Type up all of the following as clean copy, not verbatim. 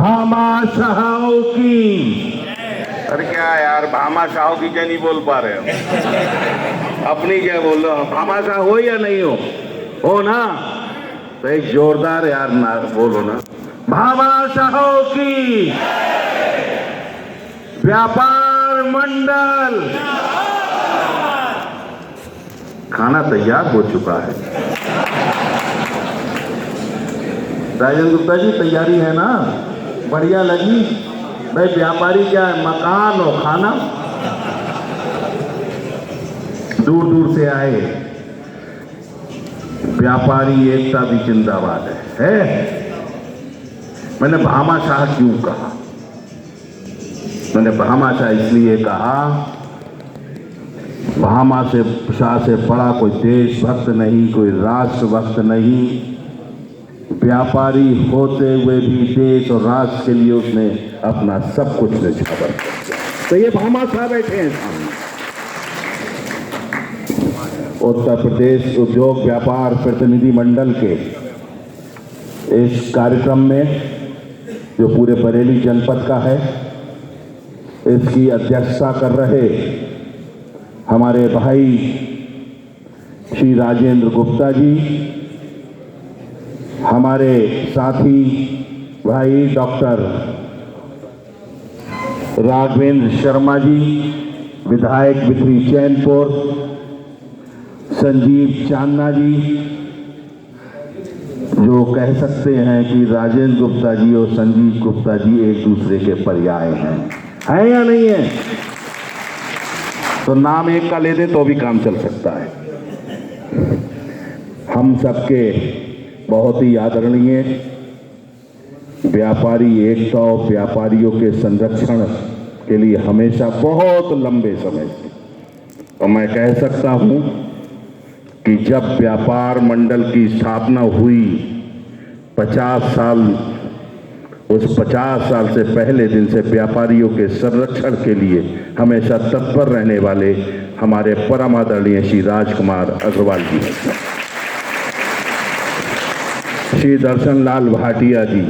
भामाशाहों की। अरे क्या यार, भामाशाहों की क्या नहीं बोल पा रहे हो? अपनी क्या बोल रहे हो? भामाशाह हो या नहीं हो ना? तो एक जोरदार यार ना बोलो ना, भामाशाहों की। व्यापार मंडल। खाना तैयार हो चुका है। राजेंद्र गुप्ता जी, तैयारी है ना? बढ़िया लगी भाई। व्यापारी क्या है, मकान और खाना। दूर दूर से आए। व्यापारी एकता भी जिंदाबाद है? मैंने भामाशाह क्यों कहा? मैंने भामाशाह इसलिए कहा, भामाशाह से बड़ा कोई देशभक्त नहीं, कोई राष्ट्रभक्त नहीं। व्यापारी होते हुए भी देश और राष्ट्र के लिए उसने अपना सब कुछ न्यौछावर कर दिया। तो ये भामाशाह बैठे हैं सामने। उत्तर प्रदेश उद्योग व्यापार प्रतिनिधि मंडल के इस कार्यक्रम में, जो पूरे बरेली जनपद का है, इसकी अध्यक्षता कर रहे हमारे भाई श्री राजेंद्र गुप्ता जी, हमारे साथी भाई डॉक्टर राघवेंद्र शर्मा जी, विधायक बिथरी चैनपुर, संजीव चांदना जी, जो कह सकते हैं कि राजेंद्र गुप्ता जी और संजीव गुप्ता जी एक दूसरे के पर्याय हैं या नहीं है? तो नाम एक का ले दे तो भी काम चल सकता है। हम सबके बहुत ही आदरणीय व्यापारी एकता और व्यापारियों के संरक्षण के लिए हमेशा बहुत लंबे समय से, और मैं कह सकता हूं कि जब व्यापार मंडल की स्थापना हुई 50 साल, उस 50 साल से पहले दिन से व्यापारियों के संरक्षण के लिए हमेशा तत्पर रहने वाले हमारे परम आदरणीय श्री राजकुमार अग्रवाल जी, श्री दर्शन लाल भाटिया जी,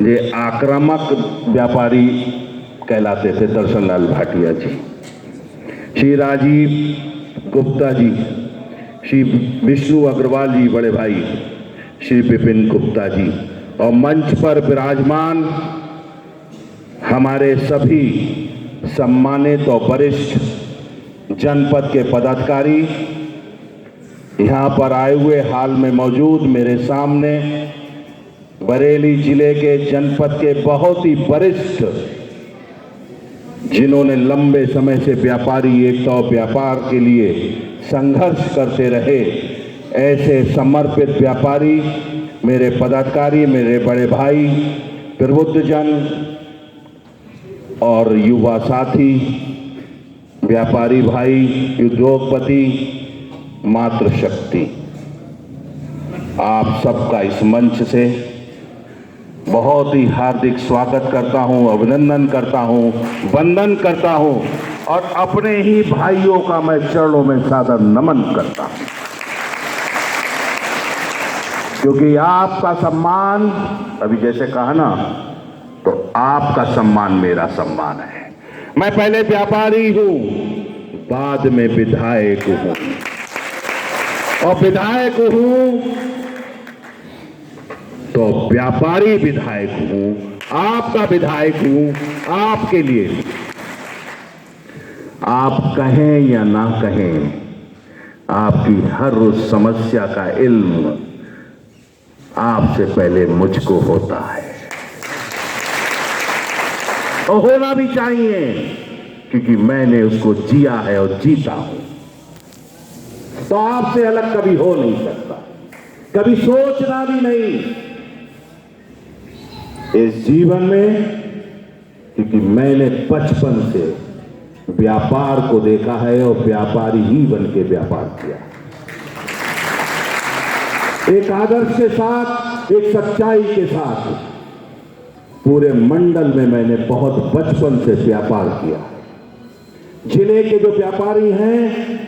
ये आक्रामक व्यापारी कहलाते थे, दर्शन लाल भाटिया जी, श्री राजीव गुप्ता जी, श्री विष्णु अग्रवाल जी बड़े भाई, श्री विपिन गुप्ता जी, और मंच पर विराजमान हमारे सभी सम्मानित और वरिष्ठ जनपद के पदाधिकारी, यहाँ पर आए हुए हाल में मौजूद मेरे सामने बरेली जिले के जनपद के बहुत ही वरिष्ठ, जिन्होंने लंबे समय से व्यापारी एकता और व्यापार के लिए संघर्ष करते रहे, ऐसे समर्पित व्यापारी, मेरे पदाधिकारी, मेरे बड़े भाई, प्रबुद्धजन और युवा साथी, व्यापारी भाई, उद्योगपति, मातृशक्ति, आप सबका इस मंच से बहुत ही हार्दिक स्वागत करता हूं, अभिनंदन करता हूं, वंदन करता हूं, और अपने ही भाइयों का मैं चरणों में सादर नमन करता हूं, क्योंकि आपका सम्मान, अभी जैसे कहा ना, तो आपका सम्मान मेरा सम्मान है। मैं पहले व्यापारी हूं, बाद में विधायक हूं, और विधायक हूं तो व्यापारी विधायक हूं, आपका विधायक हूं, आपके लिए। आप कहें या ना कहें, आपकी हर उस समस्या का इल्म आपसे पहले मुझको होता है, और होना भी चाहिए, क्योंकि मैंने उसको जिया है और जीता हूं। तो आपसे अलग कभी हो नहीं सकता, कभी सोचना भी नहीं इस जीवन में, क्योंकि मैंने बचपन से व्यापार को देखा है और व्यापारी ही बन के व्यापार किया, एक आदर्श के साथ, एक सच्चाई के साथ। पूरे मंडल में मैंने बहुत बचपन से व्यापार किया। जिले के जो व्यापारी हैं,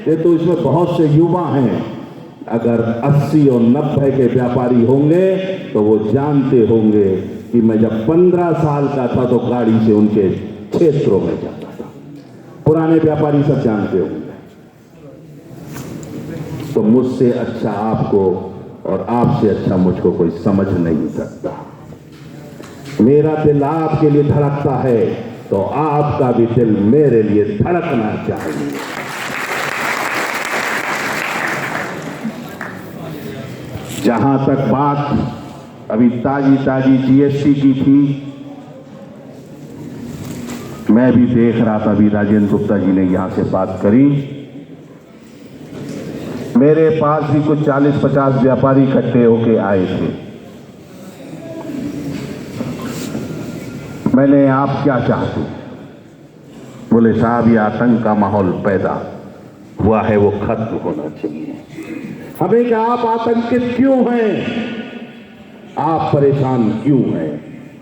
ये तो इसमें बहुत से युवा हैं, अगर 80 और 90 के व्यापारी होंगे तो वो जानते होंगे कि मैं जब 15 साल का था तो गाड़ी से उनके क्षेत्रों में जाता था। पुराने व्यापारी सब जानते होंगे। तो मुझसे अच्छा आपको और आपसे अच्छा मुझको कोई समझ नहीं सकता। मेरा दिल आपके लिए धड़कता है तो आपका भी दिल मेरे लिए धड़कना चाहिए। जहां तक बात अभी ताजी जीएसटी की थी, मैं भी देख रहा था, अभी राजेंद्र गुप्ता जी ने यहां से बात करी। मेरे पास भी कुछ 40-50 व्यापारी इकट्ठे होके आए थे। मैंने आप क्या चाहते? बोले साहब ये आतंक का माहौल पैदा हुआ है, वो खत्म होना चाहिए। हमें क्या आप आतंकित क्यों हैं? आप परेशान क्यों हैं?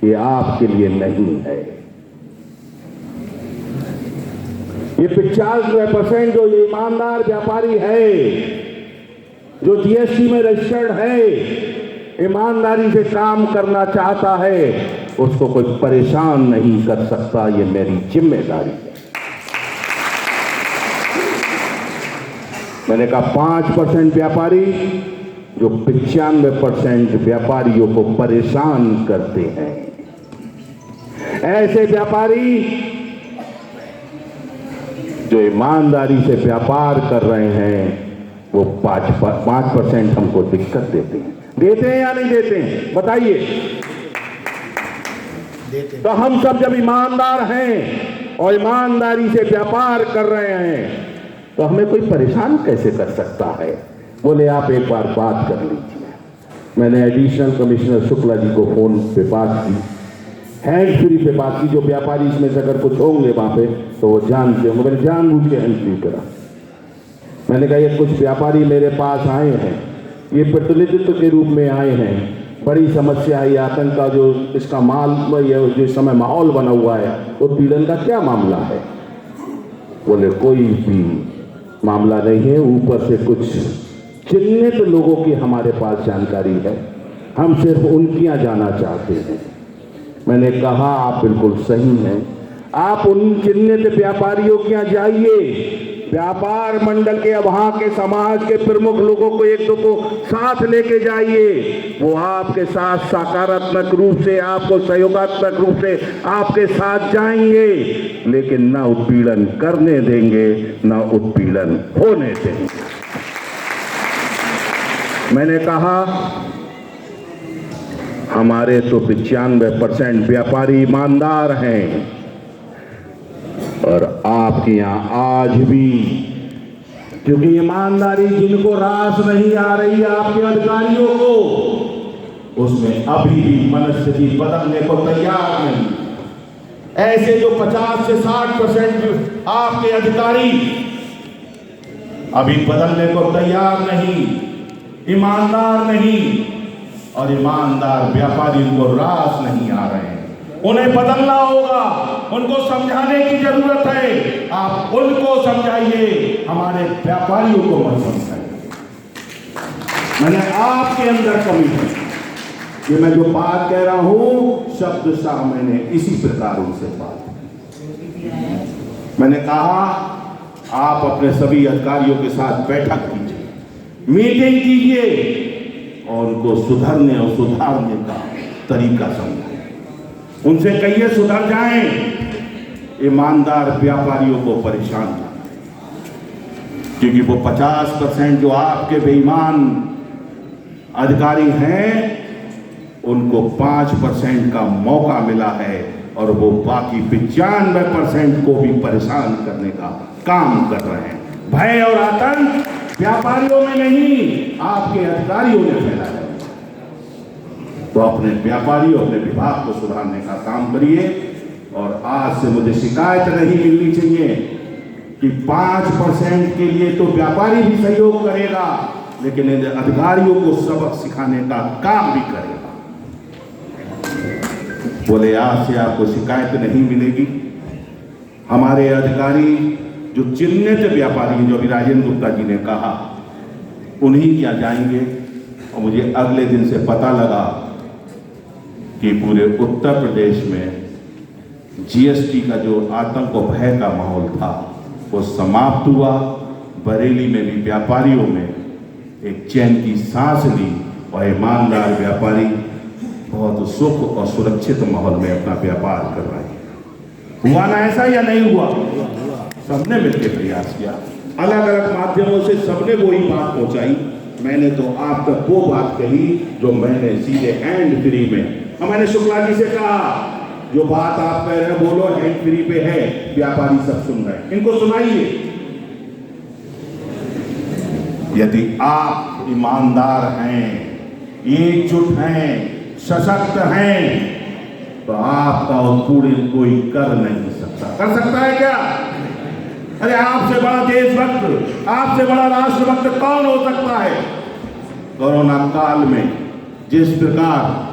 ये आपके लिए नहीं है। ये 95% जो ईमानदार व्यापारी है, जो जीएसटी में रजिस्टर्ड है, ईमानदारी से काम करना चाहता है, उसको कोई परेशान नहीं कर सकता। ये मेरी जिम्मेदारी है। मैंने कहा 5% व्यापारी जो 95% व्यापारियों को परेशान करते हैं, ऐसे व्यापारी जो ईमानदारी से व्यापार कर रहे हैं, वो 5% हमको दिक्कत देते हैं। देते हैं या नहीं देते हैं? बताइए। तो हम सब जब ईमानदार हैं और ईमानदारी से व्यापार कर रहे हैं, तो हमें कोई परेशान कैसे कर सकता है? बोले आप एक बार बात कर लीजिए। मैंने एडिशनल कमिश्नर शुक्ला जी को फोन पे बात की, हैंड फ्री पे बात की। जो व्यापारी इसमें से अगर कुछ होंगे वहां पे तो वो जानते होंगे। मैंने जानबूझ के हैंड फ्री करा। मैंने कहा ये कुछ व्यापारी मेरे पास आए हैं, ये प्रतिनिधित्व के रूप में आए हैं, बड़ी समस्या है, आतंक का जो इसका जो इस समय माहौल बना हुआ है, उत्पीड़न का क्या मामला है? बोले कोई भी मामला नहीं है, ऊपर से कुछ चिन्हित लोगों की हमारे पास जानकारी है, हम सिर्फ उनकियां जाना चाहते हैं। मैंने कहा आप बिल्कुल सही हैं, आप उन चिन्हित व्यापारियों के यहाँ जाइए, व्यापार मंडल के वहां के समाज के प्रमुख लोगों को एक दो को साथ लेके जाइए। वो आपके साथ सकारात्मक रूप से, आपको सहयोगात्मक रूप से आपके साथ जाएंगे, लेकिन ना उत्पीड़न करने देंगे, ना उत्पीड़न होने देंगे। मैंने कहा हमारे तो 95% व्यापारी ईमानदार हैं, और आपके यहां आज भी, क्योंकि ईमानदारी जिनको रास नहीं आ रही है आपके अधिकारियों को, उसमें अभी भी मनस्थिति बदलने को तैयार नहीं। ऐसे जो 50 से 60% आपके अधिकारी अभी बदलने को तैयार नहीं, ईमानदार नहीं, और ईमानदार व्यापारी उनको रास नहीं आ रहे हैं। उन्हें बदलना होगा, उनको समझाने की जरूरत है। आप उनको समझाइए, हमारे व्यापारियों को मत समझाइए। मैंने आपके अंदर कमी है, ये मैं जो बात कह रहा हूं शब्द शाह मैंने इसी प्रकार उनसे बात की। मैंने कहा आप अपने सभी अधिकारियों के साथ बैठक कीजिए, मीटिंग कीजिए, और उनको सुधरने और सुधारने का तरीका समझाएं। उनसे कहिए सुधर जाएं, ईमानदार व्यापारियों को परेशान ना करें, क्योंकि वो 50% जो आपके बेईमान अधिकारी हैं, उनको 5% का मौका मिला है, और वो बाकी 95% को भी परेशान करने का काम कर रहे हैं। भय और आतंक व्यापारियों में नहीं, आपके अधिकारियों ने फैलाया। तो अपने व्यापारियों, अपने विभाग को सुधारने का काम करिए। और आज से मुझे शिकायत नहीं मिलनी चाहिए कि 5% के लिए तो व्यापारी भी सहयोग करेगा, लेकिन इन अधिकारियों को सबक सिखाने का काम भी करेगा। बोले आज से आपको शिकायत नहीं मिलेगी। हमारे अधिकारी जो चिन्हित व्यापारी, जो अभी राजेंद्र गुप्ता जी ने कहा, उन्हीं क्या जाएंगे। और मुझे अगले दिन से पता लगा कि पूरे उत्तर प्रदेश में जीएसटी का जो आतंक और भय का माहौल था वो समाप्त हुआ। बरेली में भी व्यापारियों में एक चैन की सांस ली और ईमानदार व्यापारी बहुत सुख और सुरक्षित माहौल में अपना व्यापार कर रहे हैं। हुआ ना ऐसा या नहीं हुआ? सबने मिलकर प्रयास किया, अलग अलग माध्यमों से सबने वही बात पहुंचाई। मैंने तो आप तक वो बात कही जो मैंने सीधे हैंड फ्री में, और मैंने शुक्ला जी से कहा जो बात आप कह रहे हैं बोलो, हैंड फ्री पे है, व्यापारी सब सुन रहे हैं, इनको सुनाइए। यदि आप ईमानदार हैं, एकजुट हैं, सशक्त हैं, तो आपका उत्पीड़न कोई कर नहीं सकता। कर सकता है क्या? अरे आपसे बड़ा देशभक्त, आपसे बड़ा राष्ट्रभक्त कौन हो सकता है? कोरोना काल में जिस प्रकार